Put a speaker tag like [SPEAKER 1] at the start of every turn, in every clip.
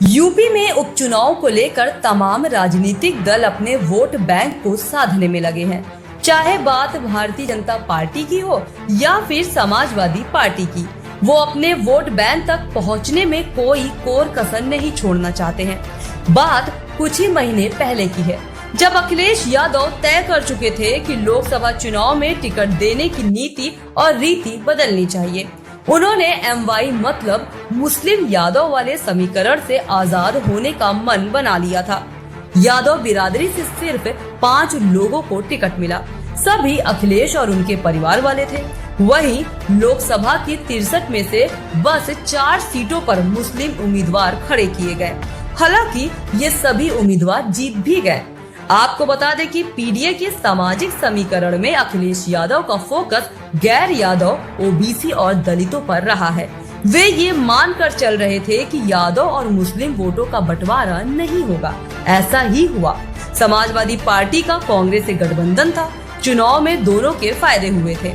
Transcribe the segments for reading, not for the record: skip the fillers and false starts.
[SPEAKER 1] UP में उपचुनाव को लेकर तमाम राजनीतिक दल अपने वोट बैंक को साधने में लगे हैं। चाहे बात भारतीय जनता पार्टी की हो या फिर समाजवादी पार्टी की, वो अपने वोट बैंक तक पहुंचने में कोई कोर कसर नहीं छोड़ना चाहते हैं। बात कुछ ही महीने पहले की है, जब अखिलेश यादव तय कर चुके थे कि लोकसभा चुनाव में टिकट देने की नीति और रीति बदलनी चाहिए। उन्होंने MY मतलब मुस्लिम यादव वाले समीकरण से आजाद होने का मन बना लिया था। यादव बिरादरी से सिर्फ 5 लोगों को टिकट मिला, सभी अखिलेश और उनके परिवार वाले थे। वहीं लोकसभा की 63 में से बस 4 सीटों पर मुस्लिम उम्मीदवार खड़े किए गए। हालांकि ये सभी उम्मीदवार जीत भी गए। आपको बता दें कि पीडीए के सामाजिक समीकरण में अखिलेश यादव का फोकस गैर यादव, OBC और दलितों पर रहा है। वे ये मानकर चल रहे थे कि यादव और मुस्लिम वोटों का बंटवारा नहीं होगा। ऐसा ही हुआ। समाजवादी पार्टी का कांग्रेस से गठबंधन था। चुनाव में दोनों के फायदे हुए थे।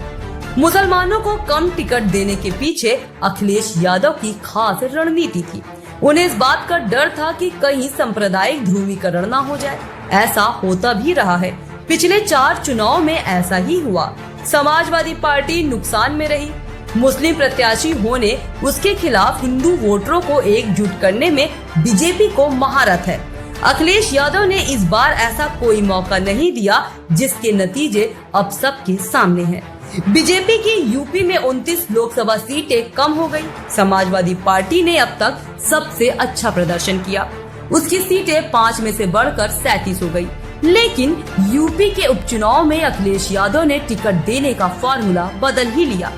[SPEAKER 1] मुसलमानों को कम टिकट देने के पीछे अखिलेश यादव की खास रणनीति थी। उन्हें इस बात का डर था कि कहीं सांप्रदायिक ध्रुवीकरण न हो जाए। ऐसा होता भी रहा है। पिछले 4 चुनाव में ऐसा ही हुआ। समाजवादी पार्टी नुकसान में रही। मुस्लिम प्रत्याशी होने उसके खिलाफ हिंदू वोटरों को एकजुट करने में बीजेपी को महारत है। अखिलेश यादव ने इस बार ऐसा कोई मौका नहीं दिया, जिसके नतीजे अब सबके सामने हैं। बीजेपी की यूपी में 29 लोकसभा सीटें कम हो गई। समाजवादी पार्टी ने अब तक सबसे अच्छा प्रदर्शन किया। उसकी सीटें 5 में से बढ़कर 37 हो गई। लेकिन यूपी के उपचुनाव में अखिलेश यादव ने टिकट देने का फार्मूला बदल ही लिया।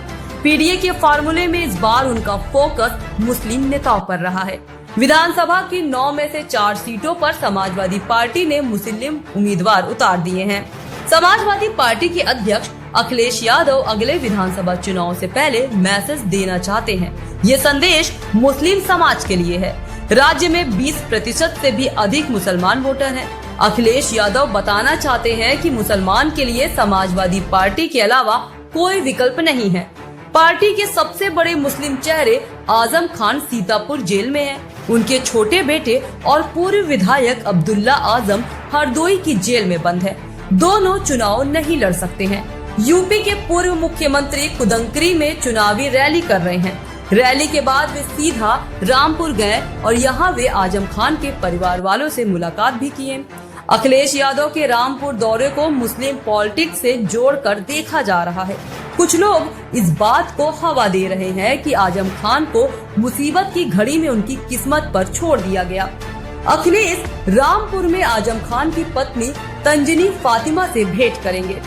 [SPEAKER 1] पीडीए के फार्मूले में इस बार उनका फोकस मुस्लिम नेताओं पर रहा है। विधानसभा की 9 में से 4 सीटों पर समाजवादी पार्टी ने मुस्लिम उम्मीदवार उतार दिए हैं। समाजवादी पार्टी के अध्यक्ष अखिलेश यादव अगले विधानसभा चुनाव से पहले मैसेज देना चाहते हैं। ये संदेश मुस्लिम समाज के लिए है। राज्य में 20% से भी अधिक मुसलमान वोटर हैं। अखिलेश यादव बताना चाहते हैं कि मुसलमान के लिए समाजवादी पार्टी के अलावा कोई विकल्प नहीं है। पार्टी के सबसे बड़े मुस्लिम चेहरे आजम खान सीतापुर जेल में हैं। उनके छोटे बेटे और पूर्व विधायक अब्दुल्ला आजम हरदोई की जेल में बंद है। दोनों चुनाव नहीं लड़ सकते हैं। यूपी के पूर्व मुख्यमंत्री कुदंकरी में चुनावी रैली कर रहे हैं। रैली के बाद वे सीधा रामपुर गए और यहाँ वे आजम खान के परिवार वालों से मुलाकात भी किए। अखिलेश यादव के रामपुर दौरे को मुस्लिम पॉलिटिक्स से जोड़कर देखा जा रहा है। कुछ लोग इस बात को हवा दे रहे हैं कि आजम खान को मुसीबत की घड़ी में उनकी किस्मत पर छोड़ दिया गया। अखिलेश रामपुर में आजम खान की पत्नी तंजनी फातिमा से भेंट करेंगे।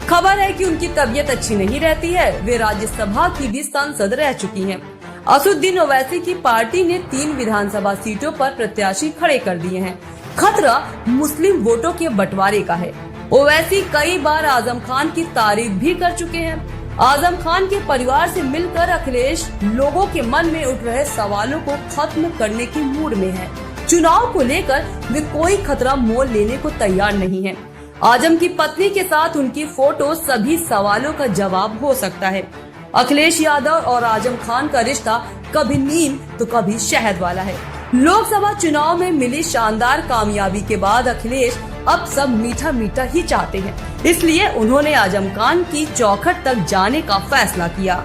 [SPEAKER 1] खबर है कि उनकी तबीयत अच्छी नहीं रहती है। वे राज्यसभा की भी सांसद रह चुकी हैं। असुद्दीन ओवैसी की पार्टी ने 3 विधानसभा सीटों पर प्रत्याशी खड़े कर दिए हैं। खतरा मुस्लिम वोटों के बंटवारे का है। ओवैसी कई बार आजम खान की तारीफ भी कर चुके हैं। आजम खान के परिवार से मिलकर अखिलेश लोगों के मन में उठ रहे सवालों को खत्म करने की मूड में है। चुनाव को लेकर वे कोई खतरा मोल लेने को तैयार नहीं है। आजम की पत्नी के साथ उनकी फोटो सभी सवालों का जवाब हो सकता है। अखिलेश यादव और आजम खान का रिश्ता कभी नीम तो कभी शहद वाला है। लोकसभा चुनाव में मिली शानदार कामयाबी के बाद अखिलेश अब सब मीठा मीठा ही चाहते हैं। इसलिए उन्होंने आजम खान की चौखट तक जाने का फैसला किया।